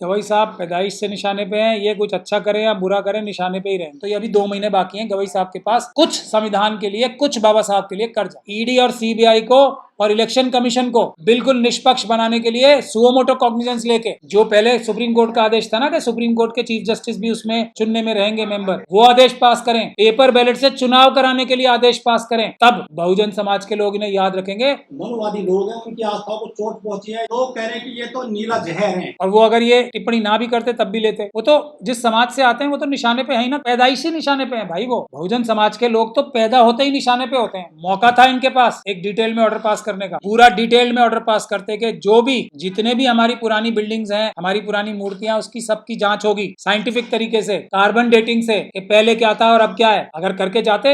गवई साहब पैदाइश से निशाने पे हैं, ये कुछ अच्छा करें या बुरा करें निशाने पे ही रहें। तो ये अभी 2 महीने बाकी हैं गवई साहब के पास कुछ संविधान के लिए, कुछ बाबा साहब के लिए कर जाए। ईडी और सीबीआई को और इलेक्शन कमीशन को बिल्कुल निष्पक्ष बनाने के लिए सुओ मोटो कॉग्निजेंस लेके, जो पहले सुप्रीम कोर्ट का आदेश था ना कि सुप्रीम कोर्ट के चीफ जस्टिस भी उसमें चुनने में रहेंगे मेंबर, वो आदेश पास करें। पेपर बैलेट से चुनाव कराने के लिए आदेश पास करें, तब बहुजन समाज के लोग इन्हें याद रखेंगे। मनोवादी लोग हैं, उनकी आस्थाओं को चोट पहुंची है, लोग कह रहे हैं कि ये तो नीला जहर है। और वो अगर ये टिप्पणी ना भी करते तब भी लेते। वो तो जिस समाज से आते हैं वो तो निशाने पे है ही ना, पैदाइशी निशाने पे है भाई। वो बहुजन समाज के लोग तो पैदा होते ही निशाने पे होते हैं। मौका था इनके पास एक डिटेल में ऑर्डर पास करने का, पूरा डिटेल में ऑर्डर पास करते कि जो भी जितने भी हमारी पुरानी बिल्डिंग्स हैं, हमारी पुरानी मूर्तियां, उसकी सबकी जांच होगी साइंटिफिक तरीके से, कार्बन डेटिंग से कि पहले क्या था और अब क्या है। अगर करके जाते,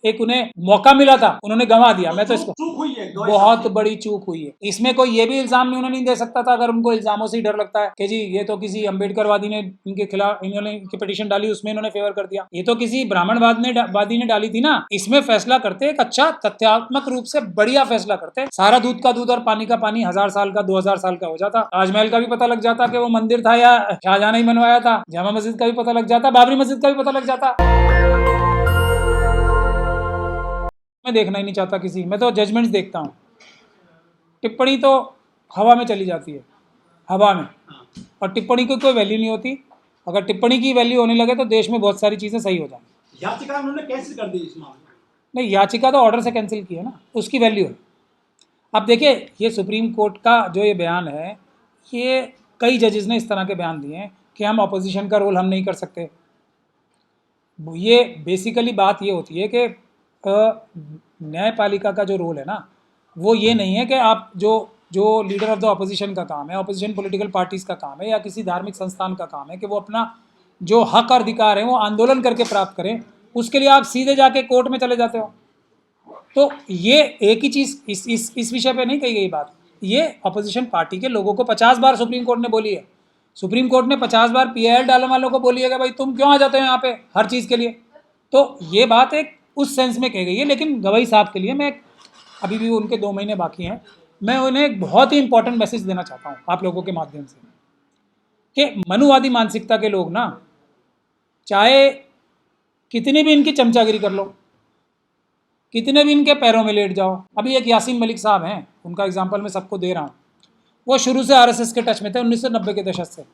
एक उन्हें मौका मिला था, उन्होंने गंवा दिया। मैं तो इसको चूक हुई है, बहुत बड़ी चूक हुई है। इसमें कोई ये भी इल्जाम उन्हें नहीं दे सकता था, अगर उनको इल्जामों से ही डर लगता है कि जी ये तो किसी अम्बेडकरवादी ने इनके खिलाफ, इन्होंने पिटीशन डाली उसमें इन्होंने फेवर कर दिया, ये तो किसी ब्राह्मणवादी ने डाली थी ना। इसमें फैसला करते एक अच्छा तथ्यात्मक रूप से बढ़िया फैसला करते, सारा दूध का दूध और पानी का पानी 1000 साल का 2000 साल का हो जाता। ताजमहल का भी पता लग जाता कि वो मंदिर था या शाहजहां ने ही बनवाया था। जामा मस्जिद का भी पता लग जाता, बाबरी मस्जिद का भी पता लग जाता। मैं देखना ही नहीं चाहता किसी, मैं तो जजमेंट्स देखता हूँ। टिप्पणी तो हवा में चली जाती है, हवा में, और टिप्पणी की कोई वैल्यू नहीं होती। अगर टिप्पणी की वैल्यू होने लगे तो देश में बहुत सारी चीज़ें सही हो जाएंगी। याचिका उन्होंने कैंसिल कर दी इस मामले में। नहीं, याचिका तो ऑर्डर से कैंसिल की है ना, उसकी वैल्यू है। अब देखिए, ये सुप्रीम कोर्ट का जो ये बयान है, ये कई जजेस ने इस तरह के बयान दिए हैं कि हम अपोजिशन का रोल हम नहीं कर सकते। ये बेसिकली बात ये होती है कि न्यायपालिका का जो रोल है ना, वो ये नहीं है कि आप जो लीडर ऑफ द अपोजिशन का काम है, अपोजिशन पॉलिटिकल पार्टीज़ का काम है या किसी धार्मिक संस्थान का काम है कि वो अपना जो हक और अधिकार है वो आंदोलन करके प्राप्त करें, उसके लिए आप सीधे जाके कोर्ट में चले जाते हो। तो ये एक ही चीज़ इस विषय पे नहीं कही गई बात। ये अपोजिशन पार्टी के लोगों को 50 बार सुप्रीम कोर्ट ने बोली है। सुप्रीम कोर्ट ने 50 बार PIL डालने वालों को बोली है कि भाई तुम क्यों आ जाते हो यहाँ पे हर चीज़ के लिए। तो ये बात एक उस सेंस में कही गई है। लेकिन गवई साहब के लिए मैं अभी भी उनके 2 महीने बाकी हैं, मैं उन्हें एक बहुत ही इंपॉर्टेंट मैसेज देना चाहता हूँ आप लोगों के माध्यम से कि मनुवादी मानसिकता के लोग ना, चाहे कितनी भी इनकी चमचागिरी कर लो, कितने भी इनके पैरों में लेट जाओ। अभी एक यासीन मलिक साहब हैं, उनका एग्जाम्पल मैं सबको दे रहा हूँ। वो शुरू से RSS के टच में थे 1990 के दशक से।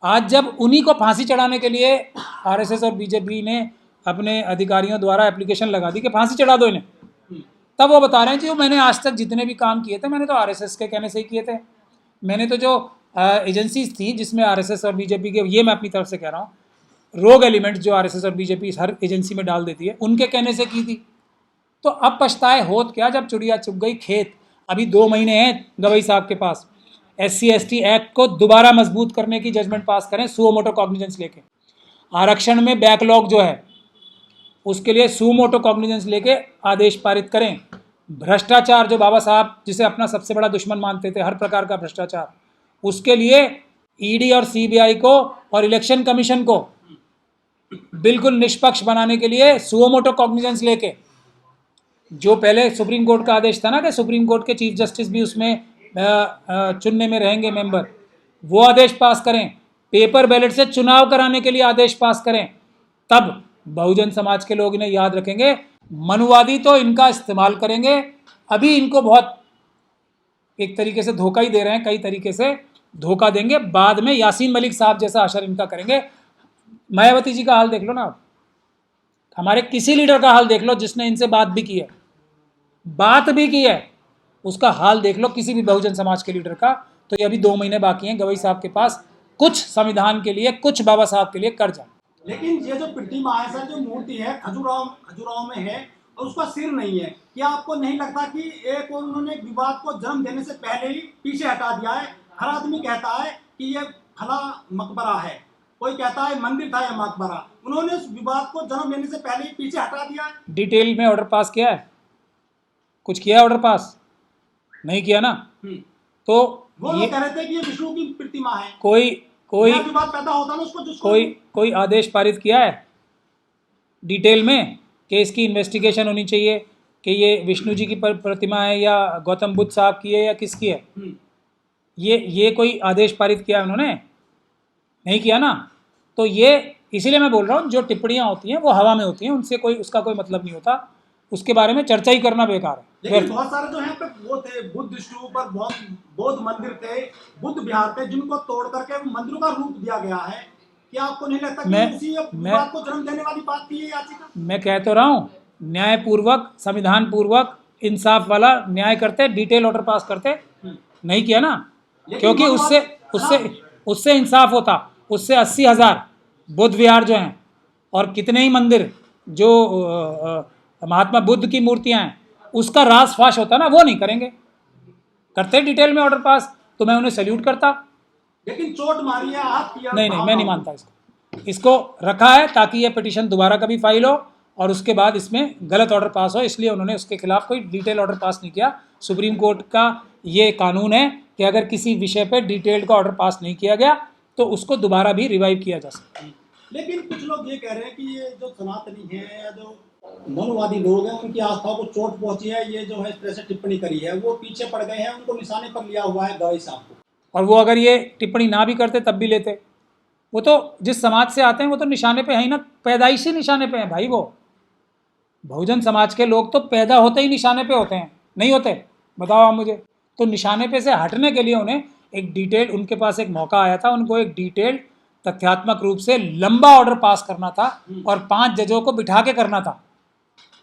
आज जब उन्हीं को फांसी चढ़ाने के लिए RSS और BJP ने अपने अधिकारियों द्वारा एप्लीकेशन लगा दी कि फांसी चढ़ा दो इन्हें, तब वो बता रहे हैं जी मैंने आज तक जितने भी काम किए थे मैंने तो RSS के कहने से ही किए थे। मैंने तो जो एजेंसीज थी जिसमें RSS और BJP के, ये मैं अपनी तरफ से कह रहा हूँ, रोग एलिमेंट्स जो RSS और BJP हर एजेंसी में डाल देती है, उनके कहने से की थी। तो अब पछताए होत क्या जब चिड़िया चुग गई खेत। अभी 2 महीने हैं गवई साहब के पास, SC/ST एक्ट को दोबारा मजबूत करने की जजमेंट पास करें सुओ मोटो कॉग्निजेंस लेके। आरक्षण में बैकलॉग जो है उसके लिए सुओ मोटो कॉग्निजेंस लेके आदेश पारित करें। भ्रष्टाचार जो बाबा साहब जिसे अपना सबसे बड़ा दुश्मन मानते थे, हर प्रकार का भ्रष्टाचार, उसके लिए ईडी और सीबीआई को और इलेक्शन कमीशन को बिल्कुल निष्पक्ष बनाने के लिए सुओ मोटो कॉग्निजेंस लेके, जो पहले सुप्रीम कोर्ट का आदेश था ना कि सुप्रीम कोर्ट के चीफ जस्टिस भी उसमें चुनने में रहेंगे मेंबर, वो आदेश पास करें। पेपर बैलेट से चुनाव कराने के लिए आदेश पास करें, तब बहुजन समाज के लोग इन्हें याद रखेंगे। मनुवादी तो इनका इस्तेमाल करेंगे। अभी इनको बहुत एक तरीके से धोखा ही दे रहे हैं, कई तरीके से धोखा देंगे। बाद में यासीन मलिक साहब जैसा असर इनका करेंगे। मायावती जी का हाल देख लो ना, आप हमारे किसी लीडर का हाल देख लो जिसने इनसे बात भी की है, उसका हाल देख लो किसी भी बहुजन समाज के लीडर का। तो ये अभी 2 महीने बाकी हैं गवई साहब के पास कुछ संविधान के लिए, कुछ बाबा साहब के लिए कर जाए। लेकिन ये जो प्रतिमा है सर, जो मूर्ति है खजुराहो में है और उसका सिर नहीं है, क्या आपको नहीं लगता कि एक और उन्होंने विवाद को जन्म देने से पहले ही पीछे हटा दिया है? हर आदमी कहता है कि ये फला मकबरा है, कोई कहता है मंदिर था या मकबरा, उन्होंने उस विवाद को जन्म देने से पहले ही पीछे हटा दिया है। डिटेल में ऑर्डर पास किया है? कुछ किया ऑर्डर पास? नहीं किया ना। तो वो लोग कह रहे थे कि ये विष्णु की प्रतिमा है। कोई विवाद पैदा होता ना उसको कोई आदेश पारित किया है डिटेल में कि इसकी इन्वेस्टिगेशन होनी चाहिए कि ये विष्णु जी की प्रतिमा है या गौतम बुद्ध साहब की है या किसकी है? ये कोई आदेश पारित किया उन्होंने? नहीं किया ना। तो ये इसीलिए मैं बोल रहा हूँ, जो टिप्पणियाँ होती हैं वो हवा में होती हैं, उनसे कोई उसका कोई मतलब नहीं होता, उसके बारे में चर्चा ही करना बेकार है। लेकिन बहुत सारे जो है पे वो थे बुद्ध स्तूप पर, बहुत बौद्ध मंदिर थे, बुद्ध विहार थे, जिनको तोड़ करके मंदिरों का रूप दिया गया है। क्या आपको नहीं लगता कि उसी विवाद को जन्म देने वाली बात थी ये याचिका? मैं कह तो रहा हूँ, न्यायपूर्वक, संविधान पूर्वक, इंसाफ वाला न्याय करते, डिटेल ऑर्डर पास करते, नहीं किया ना, क्योंकि उससे उससे उससे इंसाफ होता। उससे 80,000 बुद्ध विहार जो हैं और कितने ही मंदिर जो महात्मा बुद्ध की मूर्तियां हैं, उसका रास फाश होता ना, वो नहीं करेंगे। करते डिटेल में ऑर्डर पास तो मैं उन्हें सैल्यूट करता। लेकिन चोट मारी है, हाथ किया, नहीं, मैं नहीं मानता इसको रखा है ताकि ये पिटीशन दोबारा कभी फाइल हो और उसके बाद इसमें गलत ऑर्डर पास हो, इसलिए उन्होंने उसके खिलाफ कोई डिटेल ऑर्डर पास नहीं किया। सुप्रीम कोर्ट का ये कानून है कि अगर किसी विषय पे डिटेल्ड का ऑर्डर पास नहीं किया गया तो उसको दोबारा भी रिवाइव किया जा सकता है। लेकिन कुछ लोग ये कह रहे हैं कि ये जो सनातनी है या जो मनुवादी लोग हैं, उनकी आस्थाओं को चोट पहुंची है, ये जो है इस तरह से टिप्पणी करी है, वो पीछे पड़ गए हैं, उनको निशाने पर लिया हुआ है गवई साहब को। और वो अगर ये टिप्पणी ना भी करते तब भी लेते। वो तो जिस समाज से आते हैं वो तो निशाने पे है ही ना, पैदाइशी निशाने पे हैं भाई। वो बहुजन समाज के लोग तो पैदा होते ही निशाने पे होते हैं, नहीं होते? बताओ आप मुझे। तो निशाने पे से हटने के लिए उन्हें एक डिटेल, उनके पास एक मौका आया था, उनको एक डिटेल तथ्यात्मक रूप से लंबा ऑर्डर पास करना था और 5 जजों को बिठा के करना था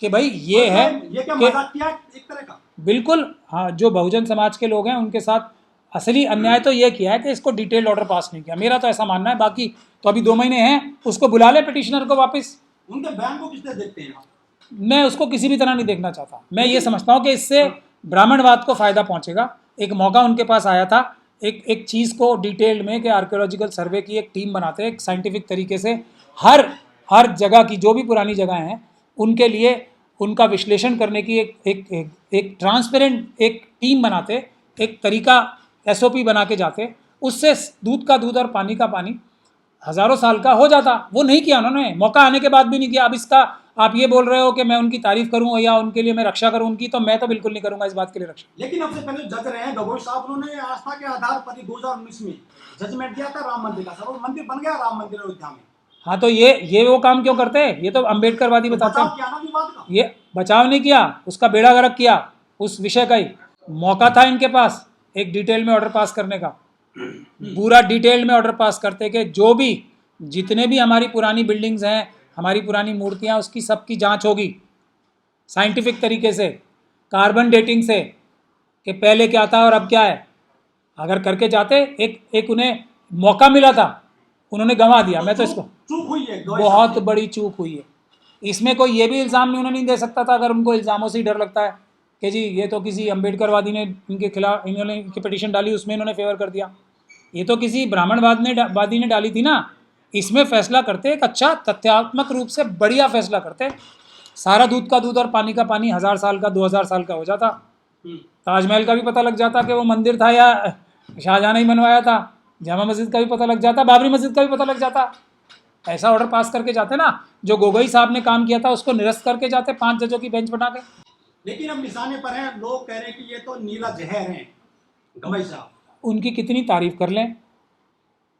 कि भाई ये है, ये क्या मजाक किया एक तरह का? बिल्कुल हाँ। जो बहुजन समाज के लोग हैं उनके साथ असली अन्याय तो ये किया है कि इसको डिटेल्ड ऑर्डर पास नहीं किया। मेरा तो ऐसा मानना है। बाकी तो अभी 2 महीने हैं, उसको बुला ले पिटिशनर को वापस। उनके बयान को किस तरह देखते हैं आप? मैं उसको किसी भी तरह नहीं देखना चाहता। मैं ये समझता हूँ कि इससे ब्राह्मणवाद को फ़ायदा पहुँचेगा। एक मौका उनके पास आया था एक चीज़ को डिटेल्ड में, कि आर्कियोलॉजिकल सर्वे की एक टीम बनाते हैं, एक साइंटिफिक तरीके से हर जगह की जो भी पुरानी जगह हैं उनके लिए उनका विश्लेषण करने की एक ट्रांसपेरेंट एक टीम बनाते, एक तरीका SOP बना के जाते। उससे दूध का दूध और पानी का पानी हज़ारों साल का हो जाता। वो नहीं किया उन्होंने, मौका आने के बाद भी नहीं किया। अब इसका आप ये बोल रहे हो कि मैं उनकी तारीफ करूं या उनके लिए मैं रक्षा करूं उनकी, तो मैं तो बिल्कुल नहीं करूंगा इस बात के लिए रक्षा। लेकिन अब से पहले जज रहे हैं गगोई साहब, उन्होंने आस्था के आधार पर 2019 में जजमेंट दिया था राम मंदिर का। सर वो मंदिर बन गया, राम मंदिर अयोध्या में। हाँ, तो ये वो काम क्यों करते हैं? ये तो अम्बेडकरवादी बताते हैं। किया ना विवाद का, ये बचाव नहीं किया, उसका बेड़ा गर्क किया। उस विषय का ही मौका था इनके पास एक डिटेल में ऑर्डर पास करने का। पूरा डिटेल में ऑर्डर पास करते कि जो भी जितने भी हमारी पुरानी बिल्डिंग्स हैं, हमारी पुरानी मूर्तियाँ, उसकी सबकी जांच होगी साइंटिफिक तरीके से, कार्बन डेटिंग से, कि पहले क्या था और अब क्या है। अगर करके जाते, एक उन्हें मौका मिला था, उन्होंने गंवा दिया। मैं तो इसको चूक हुई है, बहुत बड़ी चूक हुई है। इसमें कोई ये भी इल्ज़ाम नहीं उन्हें नहीं दे सकता था, अगर उनको इल्ज़ामों से ही डर लगता है कि जी ये तो किसी अम्बेडकरवादी ने इनके खिलाफ, इन्होंने इनकी पिटीशन डाली, उसमें इन्होंने फेवर कर दिया। ये तो किसी ब्राह्मणवादी ने डाली थी ना। इसमें फैसला करते एक अच्छा तथ्यात्मक रूप से बढ़िया फैसला करते, सारा दूध का दूध और पानी का पानी 1000 साल का 2000 साल का हो जाता। ताजमहल का भी पता लग जाता कि वो मंदिर था या शाहजहां ने ही बनवाया था। जामा मस्जिद का भी पता लग जाता, बाबरी मस्जिद का भी पता लग जाता। ऐसा ऑर्डर पास करके जाते ना, जो गोगोई साहब ने काम किया था उसको निरस्त करके जाते 5 जजों की बेंच बना के। लेकिन अब निशाने पर हैं, लोग कह रहे हैं कि ये तो नीला जहर है गवई साहब। उनकी कितनी तारीफ कर लें,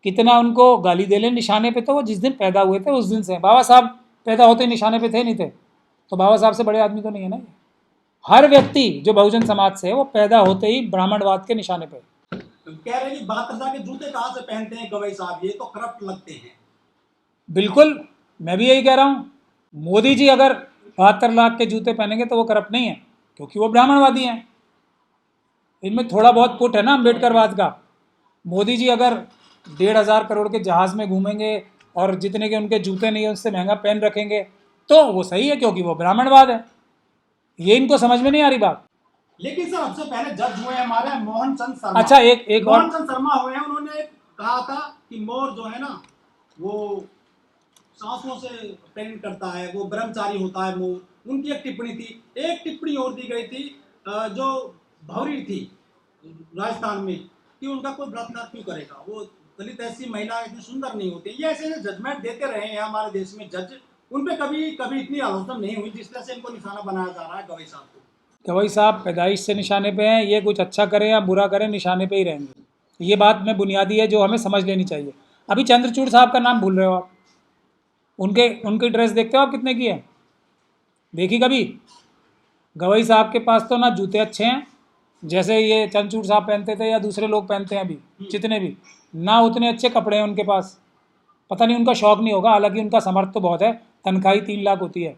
कितना उनको गाली दे लें, निशाने पे तो वो जिस दिन पैदा हुए थे उस दिन से। बाबा साहब पैदा होते निशाने पे थे नहीं थे, तो बाबा साहब से बड़े आदमी तो नहीं है ना। हर व्यक्ति जो बहुजन समाज से है वो पैदा होते ही ब्राह्मणवाद के निशाने पे। कह रहे हैं कि 72 के जूते कहाँ से पहनते हैं गवई साहब, ये तो करप्ट लगते हैं। बिल्कुल, मैं भी यही कह रहा हूँ। मोदी जी अगर 72 लाख के जूते पहनेंगे तो वो करप्ट नहीं है, क्योंकि वो ब्राह्मणवादी हैं। इनमें थोड़ा बहुत पुट है ना अम्बेडकरवाद का। मोदी जी अगर 1,500 करोड़ के जहाज़ में घूमेंगे और जितने के उनके जूते नहीं है उससे महंगा पेन रखेंगे तो वो सही है, क्योंकि वो ब्राह्मणवाद है। ये इनको समझ में नहीं आ रही बात। लेकिन सर सबसे पहले जज हुए हमारे मोहन चंद शर्मा। अच्छा, एक और मोहन चंद शर्मा हुए हैं, उन्होंने कहा था कि मोर जो है ना वो सांसों से प्रेरित करता है, वो ब्रह्मचारी होता है मोर। उनकी एक टिप्पणी थी। एक टिप्पणी और दी गई थी जो भौरी थी राजस्थान में, कि उनका कोई बलात्कार क्यों करेगा, वो दलित ऐसी महिला इतनी सुंदर नहीं होती। ये ऐसे जजमेंट देते रहे हैं हमारे देश में जज, उन पे कभी इतनी आलोचना नहीं हुई जिस तरह से इनको निशाना बनाया जा रहा है गवई साहब को। गवई साहब पैदाइश से निशाने पे हैं, ये कुछ अच्छा करें या बुरा करें निशाने पे ही रहेंगे। ये बात में बुनियादी है जो हमें समझ लेनी चाहिए। अभी चंद्रचूड़ साहब का नाम भूल रहे हो आप, उनकी ड्रेस देखते हो आप कितने की है, देखी कभी? गवई साहब के पास तो ना जूते अच्छे हैं जैसे ये चंद्रचूड़ साहब पहनते थे या दूसरे लोग पहनते हैं अभी जितने भी, ना उतने अच्छे कपड़े हैं उनके पास। पता नहीं उनका शौक नहीं होगा, हालांकि उनका समर्थ तो बहुत है, तनख्वाही 3 लाख होती है,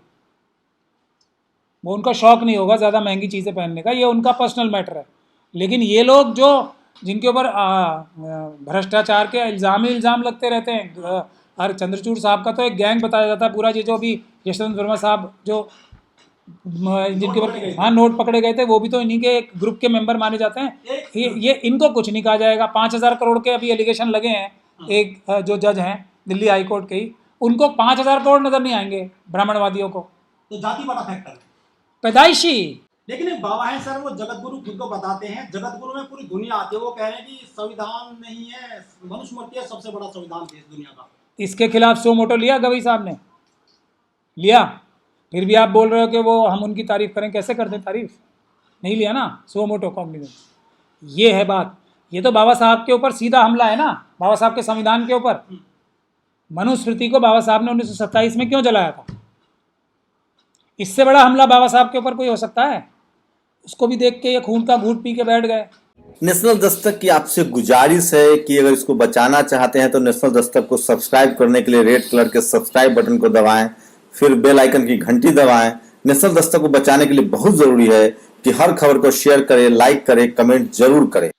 वो उनका शौक नहीं होगा ज़्यादा महंगी चीज़ें पहनने का, ये उनका पर्सनल मैटर है। लेकिन ये लोग जो जिनके ऊपर भ्रष्टाचार के इल्ज़ाम ही इल्ज़ाम लगते रहते हैं, और चंद्रचूड़ साहब का तो एक गैंग बताया जाता है पूरा, ये जो अभी यशवंत वर्मा साहब जो जिनके ऊपर हाँ नोट पकड़े गए थे, वो भी तो इन्हीं के एक ग्रुप के मेंबर माने जाते हैं। ये इनको कुछ नहीं कहा जाएगा। 5,000 करोड़ के अभी एलिगेशन लगे हैं, एक जो जज हैं दिल्ली हाई कोर्ट के ही, उनको 5,000 करोड़ नजर नहीं आएंगे ब्राह्मणवादियों को। तो जाति बड़ा फैक्टर है, पैदाइशी। लेकिन एक बाबा है सर, वो जगत गुरु खुद को बताते हैं, जगत गुरु में पूरी दुनिया आती है, वो कह रहे हैं कि संविधान नहीं है, मनुस्मृति है सबसे बड़ा संविधान देश दुनिया का। इसके खिलाफ सो मोटो लिया गवई साहब ने, लिया? फिर भी आप बोल रहे हो कि वो हम उनकी तारीफ करें, कैसे करते तारीफ? नहीं लिया ना सो मोटो कॉग्निजेंस। ये है बात, ये तो बाबा साहब के ऊपर सीधा हमला है ना, बाबा साहब के संविधान के ऊपर। मनुस्मृति को बाबा साहब ने 1927 में क्यों जलाया था? इससे बड़ा हमला बाबा साहब के ऊपर कोई हो सकता है? उसको भी देख के ये खून का घूंट पी के बैठ गए। नेशनल दस्तक की आपसे गुजारिश है कि अगर इसको बचाना चाहते हैं तो नेशनल दस्तक को सब्सक्राइब करने के लिए रेड कलर के सब्सक्राइब बटन को दबाएं, फिर बेल आइकन की घंटी दबाएं। नेशनल दस्तक को बचाने के लिए बहुत जरूरी है कि हर खबर को शेयर करें, लाइक करें, कमेंट जरूर करें।